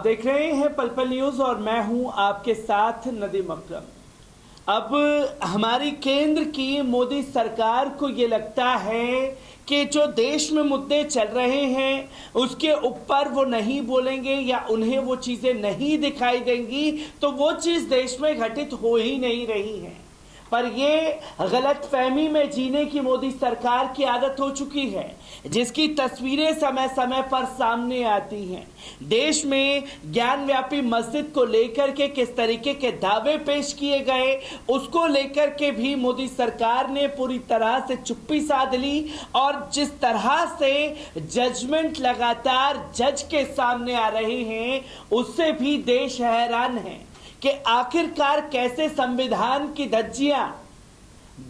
आप देख रहे हैं पल पल न्यूज और मैं हूं आपके साथ नदीम अकरम। अब हमारी केंद्र की मोदी सरकार को ये लगता है कि जो देश में मुद्दे चल रहे हैं उसके ऊपर वो नहीं बोलेंगे या उन्हें वो चीज़ें नहीं दिखाई देंगी तो वो चीज़ देश में घटित हो ही नहीं रही है। पर ये गलतफहमी में जीने की मोदी सरकार की आदत हो चुकी है, जिसकी तस्वीरें समय समय पर सामने आती हैं। देश में ज्ञानव्यापी मस्जिद को लेकर के किस तरीके के दावे पेश किए गए, उसको लेकर के भी मोदी सरकार ने पूरी तरह से चुप्पी साध ली और जिस तरह से जजमेंट लगातार जज के सामने आ रहे हैं उससे भी देश हैरान है कि आखिरकार कैसे संविधान की धज्जियां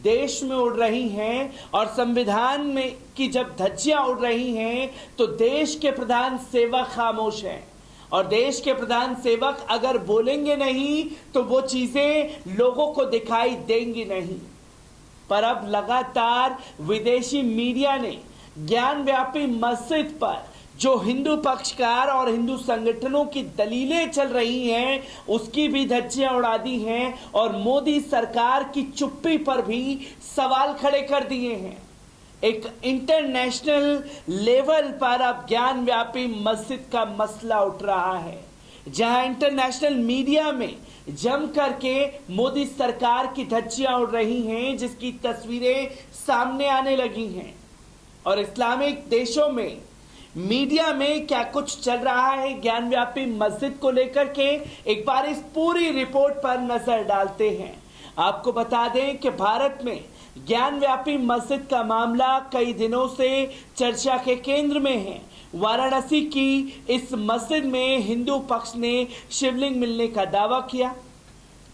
देश में उड़ रही हैं और संविधान में की जब धज्जियां उड़ रही हैं तो देश के प्रधान सेवक खामोश हैं और देश के प्रधान सेवक अगर बोलेंगे नहीं तो वो चीजें लोगों को दिखाई देंगी नहीं। पर अब लगातार विदेशी मीडिया ने ज्ञानव्यापी मस्जिद पर जो हिंदू पक्षकार और हिंदू संगठनों की दलीलें चल रही हैं उसकी भी धज्जियां उड़ा दी हैं और मोदी सरकार की चुप्पी पर भी सवाल खड़े कर दिए हैं। एक इंटरनेशनल लेवल पर अब ज्ञानव्यापी मस्जिद का मसला उठ रहा है, जहां इंटरनेशनल मीडिया में जम करके मोदी सरकार की धज्जियां उड़ रही हैं, जिसकी तस्वीरें सामने आने लगी हैं। और इस्लामिक देशों में मीडिया में क्या कुछ चल रहा है ज्ञानव्यापी मस्जिद को लेकर के, एक बार इस पूरी रिपोर्ट पर नजर डालते हैं। आपको बता दें कि भारत में ज्ञानव्यापी मस्जिद का मामला कई दिनों से चर्चा के केंद्र में है। वाराणसी की इस मस्जिद में हिंदू पक्ष ने शिवलिंग मिलने का दावा किया,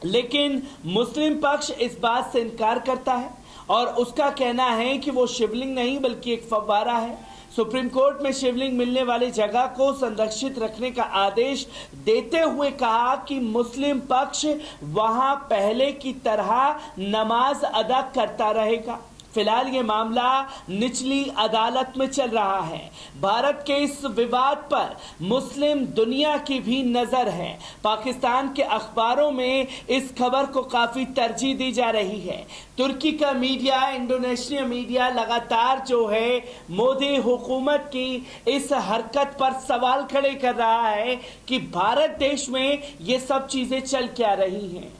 लेकिन मुस्लिम पक्ष इस बात से इनकार करता है और उसका कहना है कि वो शिवलिंग नहीं बल्कि एक फव्वारा है। सुप्रीम कोर्ट में शिवलिंग मिलने वाली जगह को संरक्षित रखने का आदेश देते हुए कहा कि मुस्लिम पक्ष वहां पहले की तरह नमाज अदा करता रहेगा। फिलहाल ये मामला निचली अदालत में चल रहा है। भारत के इस विवाद पर मुस्लिम दुनिया की भी नजर है। पाकिस्तान के अखबारों में इस खबर को काफी तरजीह दी जा रही है। तुर्की का मीडिया, इंडोनेशिया मीडिया लगातार जो है मोदी हुकूमत की इस हरकत पर सवाल खड़े कर रहा है कि भारत देश में ये सब चीजें चल क्या रही हैं,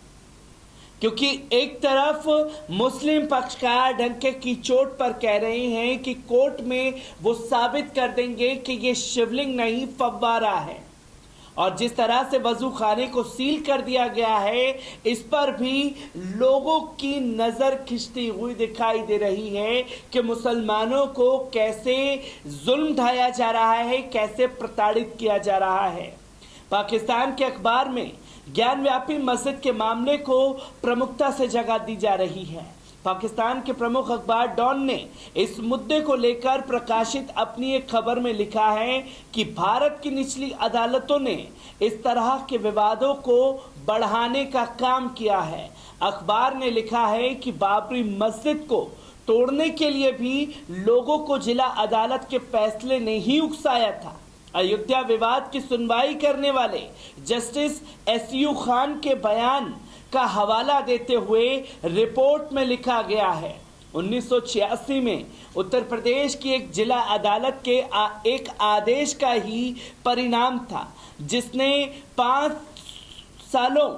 क्योंकि एक तरफ मुस्लिम पक्षकार डंके की चोट पर कह रहे हैं कि कोर्ट में वो साबित कर देंगे कि ये शिवलिंग नहीं फव्वारा है, और जिस तरह से वजू खाने को सील कर दिया गया है इस पर भी लोगों की नज़र खिंचती हुई दिखाई दे रही है कि मुसलमानों को कैसे जुल्म ढाया जा रहा है, कैसे प्रताड़ित किया जा रहा है। पाकिस्तान के अखबार में ज्ञानव्यापी मस्जिद के मामले को प्रमुखता से जगह दी जा रही है। पाकिस्तान के प्रमुख अखबार डॉन ने इस मुद्दे को लेकर प्रकाशित अपनी एक खबर में लिखा है कि भारत की निचली अदालतों ने इस तरह के विवादों को बढ़ाने का काम किया है। अखबार ने लिखा है कि बाबरी मस्जिद को तोड़ने के लिए भी लोगों को जिला अदालत के फैसले ने ही उकसाया था। अयोध्या विवाद की सुनवाई करने वाले जस्टिस एसयू खान के बयान का हवाला देते हुए रिपोर्ट में लिखा गया है, 1986 में उत्तर प्रदेश की एक जिला अदालत के एक आदेश का ही परिणाम था, जिसने 5 सालों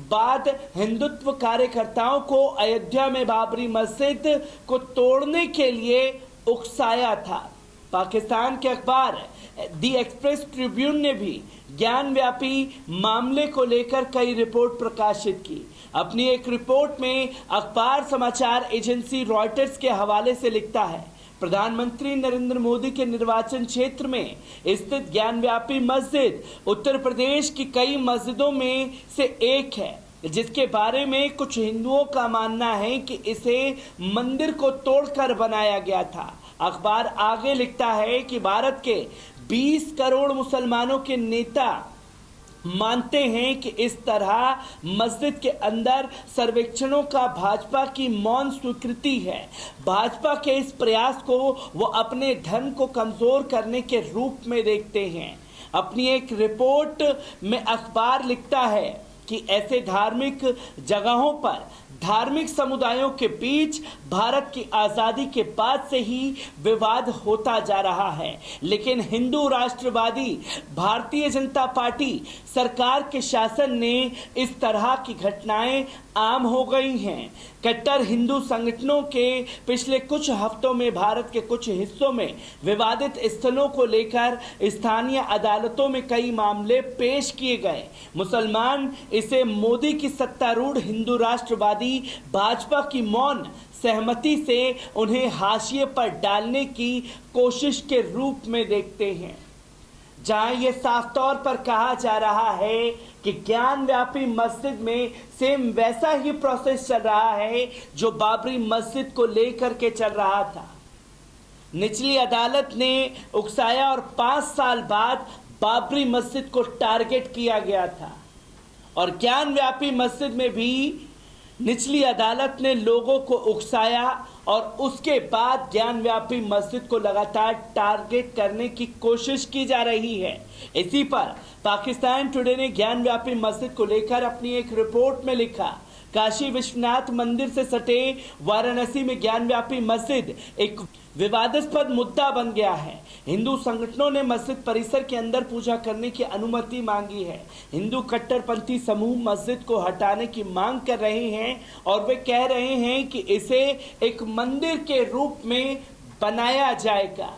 बाद हिंदुत्व कार्यकर्ताओं को अयोध्या में बाबरी मस्जिद को तोड़ने के लिए उकसाया था। पाकिस्तान के अखबार दी एक्सप्रेस ट्रिब्यून ने भी ज्ञानव्यापी मामले को लेकर कई रिपोर्ट प्रकाशित की। अपनी एक रिपोर्ट में अखबार समाचार एजेंसी रॉयटर्स के हवाले से लिखता है, प्रधानमंत्री नरेंद्र मोदी के निर्वाचन क्षेत्र में स्थित ज्ञानव्यापी मस्जिद उत्तर प्रदेश की कई मस्जिदों में से एक है, जिसके बारे में कुछ हिंदुओं का मानना है कि इसे मंदिर को तोड़कर बनाया गया था। अखबार आगे लिखता है कि भारत के 20 करोड़ मुसलमानों के नेता मानते हैं कि इस तरह मस्जिद के अंदर सर्वेक्षणों का भाजपा की मौन स्वीकृति है। भाजपा के इस प्रयास को वो अपने धर्म को कमजोर करने के रूप में देखते हैं। अपनी एक रिपोर्ट में अखबार लिखता है कि ऐसे धार्मिक जगहों पर धार्मिक समुदायों के बीच भारत की आज़ादी के बाद से ही विवाद होता जा रहा है। लेकिन हिंदू राष्ट्रवादी भारतीय जनता पार्टी सरकार के शासन ने इस तरह की घटनाएं आम हो गई हैं। कट्टर हिंदू संगठनों के पिछले कुछ हफ्तों में भारत के कुछ हिस्सों में विवादित स्थलों को लेकर स्थानीय अदालतों में कई मामले पेश किए गए। मुसलमान इसे मोदी की सत्तारूढ़ हिंदू राष्ट्रवादी भाजपा की मौन सहमति से उन्हें हाशिए पर डालने की कोशिश के रूप में देखते हैं, जहां ये साफ तौर पर कहा जा रहा है कि ज्ञान व्यापी मस्जिद में सेम वैसा ही प्रोसेस चल रहा है जो बाबरी मस्जिद को लेकर के चल रहा था। निचली अदालत ने उकसाया और 5 साल बाद बाबरी मस्जिद को टारगेट किया गया था, और ज्ञान व्यापी मस्जिद में भी निचली अदालत ने लोगों को उकसाया और उसके बाद ज्ञान व्यापी मस्जिद को लगातार टारगेट करने की कोशिश की जा रही है। इसी पर पाकिस्तान टुडे ने ज्ञान व्यापी मस्जिद को लेकर अपनी एक रिपोर्ट में लिखा, काशी विश्वनाथ मंदिर से सटे वाराणसी में ज्ञान व्यापी मस्जिद एक विवादास्पद मुद्दा बन गया है। हिंदू संगठनों ने मस्जिद परिसर के अंदर पूजा करने की अनुमति मांगी है। हिंदू कट्टरपंथी समूह मस्जिद को हटाने की मांग कर रहे हैं और वे कह रहे हैं कि इसे एक मंदिर के रूप में बनाया जाएगा।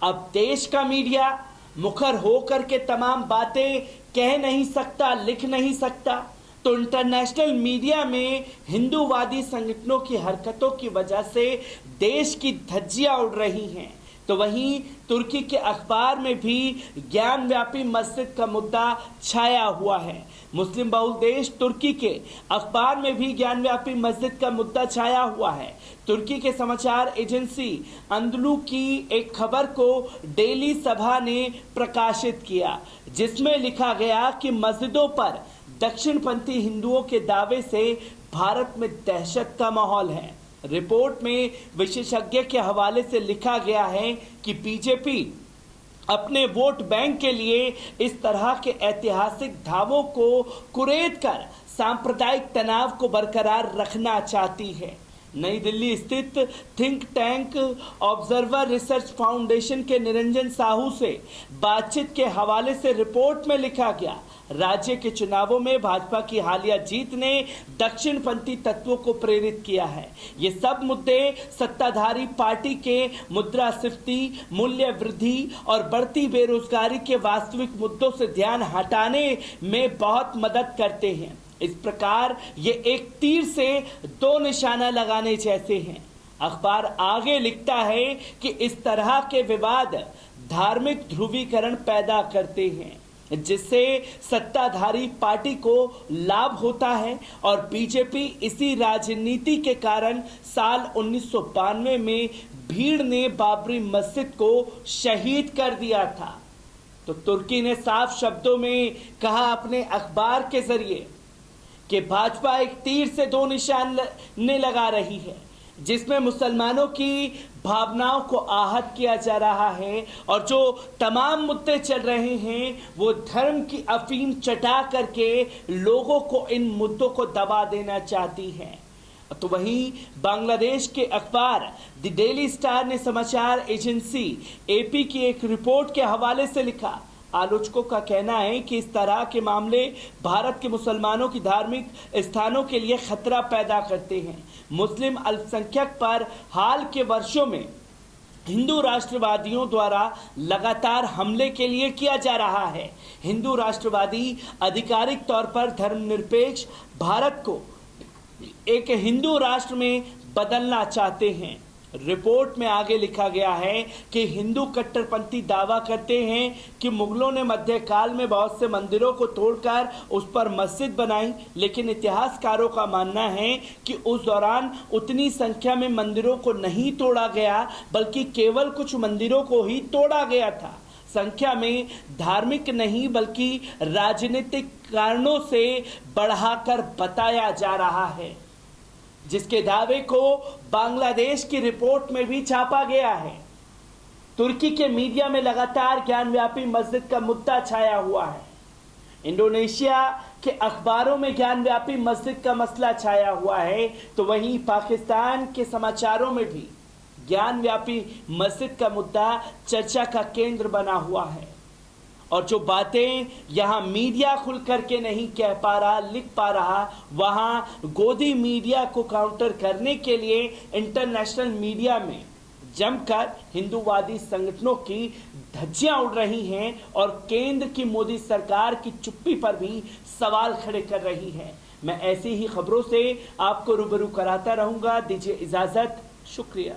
अब देश का मीडिया मुखर होकर के तमाम बातें कह नहीं सकता, लिख नहीं सकता, तो इंटरनेशनल मीडिया में हिंदूवादी संगठनों की हरकतों की वजह से देश की धज्जियां उड़ रही हैं। तो वहीं तुर्की के अखबार में भी ज्ञान व्यापी मस्जिद का मुद्दा छाया हुआ है। मुस्लिम बहुल देश तुर्की के अखबार में भी ज्ञान व्यापी मस्जिद का मुद्दा छाया हुआ है। तुर्की के समाचार एजेंसी अंदलू की एक खबर को डेली सभा ने प्रकाशित किया, जिसमें लिखा गया कि मस्जिदों पर दक्षिणपंथी हिंदुओं के दावे से भारत में दहशत का माहौल है। रिपोर्ट में विशेषज्ञ के हवाले से लिखा गया है कि बीजेपी अपने वोट बैंक के लिए इस तरह के ऐतिहासिक दावों को कुरेद कर सांप्रदायिक तनाव को बरकरार रखना चाहती है। नई दिल्ली स्थित think tank observer research foundation के निरंजन साहू से बातचीत के हवाले से रिपोर्ट में लिखा गया, राज्य के चुनावों में भाजपा की हालिया जीत ने दक्षिणपंथी तत्वों को प्रेरित किया है। ये सब मुद्दे सत्ताधारी पार्टी के मुद्रास्फीति, मूल्य वृद्धि और बढ़ती बेरोजगारी के वास्तविक मुद्दों से ध्यान हटाने में बहुत मदद करते हैं। इस प्रकार ये एक तीर से 2 निशाना लगाने जैसे हैं। अखबार आगे लिखता है कि इस तरह के विवाद धार्मिक ध्रुवीकरण पैदा करते हैं, जिससे सत्ताधारी पार्टी को लाभ होता है, और बीजेपी इसी राजनीति के कारण साल 1992 में भीड़ ने बाबरी मस्जिद को शहीद कर दिया था। तो तुर्की ने साफ शब्दों में कहा अपने अखबार के जरिए कि भाजपा एक तीर से 2 निशाने लगा रही है, जिसमें मुसलमानों की भावनाओं को आहत किया जा रहा है, और जो तमाम मुद्दे चल रहे हैं वो धर्म की अफीम चटा करके लोगों को इन मुद्दों को दबा देना चाहती है। तो वहीं बांग्लादेश के अखबार द डेली स्टार ने समाचार एजेंसी एपी की एक रिपोर्ट के हवाले से लिखा, आलोचकों का कहना है कि इस तरह के मामले भारत के मुसलमानों की धार्मिक स्थानों के लिए खतरा पैदा करते हैं। मुस्लिम अल्पसंख्यक पर हाल के वर्षों में हिंदू राष्ट्रवादियों द्वारा लगातार हमले के लिए किया जा रहा है। हिंदू राष्ट्रवादी आधिकारिक तौर पर धर्मनिरपेक्ष भारत को एक हिंदू राष्ट्र में बदलना चाहते हैं। रिपोर्ट में आगे लिखा गया है कि हिंदू कट्टरपंथी दावा करते हैं कि मुगलों ने मध्यकाल में बहुत से मंदिरों को तोड़कर उस पर मस्जिद बनाई, लेकिन इतिहासकारों का मानना है कि उस दौरान उतनी संख्या में मंदिरों को नहीं तोड़ा गया, बल्कि केवल कुछ मंदिरों को ही तोड़ा गया था। संख्या में धार्मिक नहीं बल्कि राजनीतिक कारणों से बढ़ाकर बताया जा रहा है, जिसके दावे को बांग्लादेश की रिपोर्ट में भी छापा गया है। तुर्की के मीडिया में लगातार ज्ञानव्यापी मस्जिद का मुद्दा छाया हुआ है। इंडोनेशिया के अखबारों में ज्ञानव्यापी मस्जिद का मसला छाया हुआ है, तो वहीं पाकिस्तान के समाचारों में भी ज्ञानव्यापी मस्जिद का मुद्दा चर्चा का केंद्र बना हुआ है। और जो बातें यहां मीडिया खुल करके नहीं कह पा रहा, लिख पा रहा, वहां गोदी मीडिया को काउंटर करने के लिए इंटरनेशनल मीडिया में जमकर हिंदूवादी संगठनों की धज्जियां उड़ रही हैं और केंद्र की मोदी सरकार की चुप्पी पर भी सवाल खड़े कर रही है। मैं ऐसी ही खबरों से आपको रूबरू कराता रहूंगा। दीजिए इजाजत, शुक्रिया।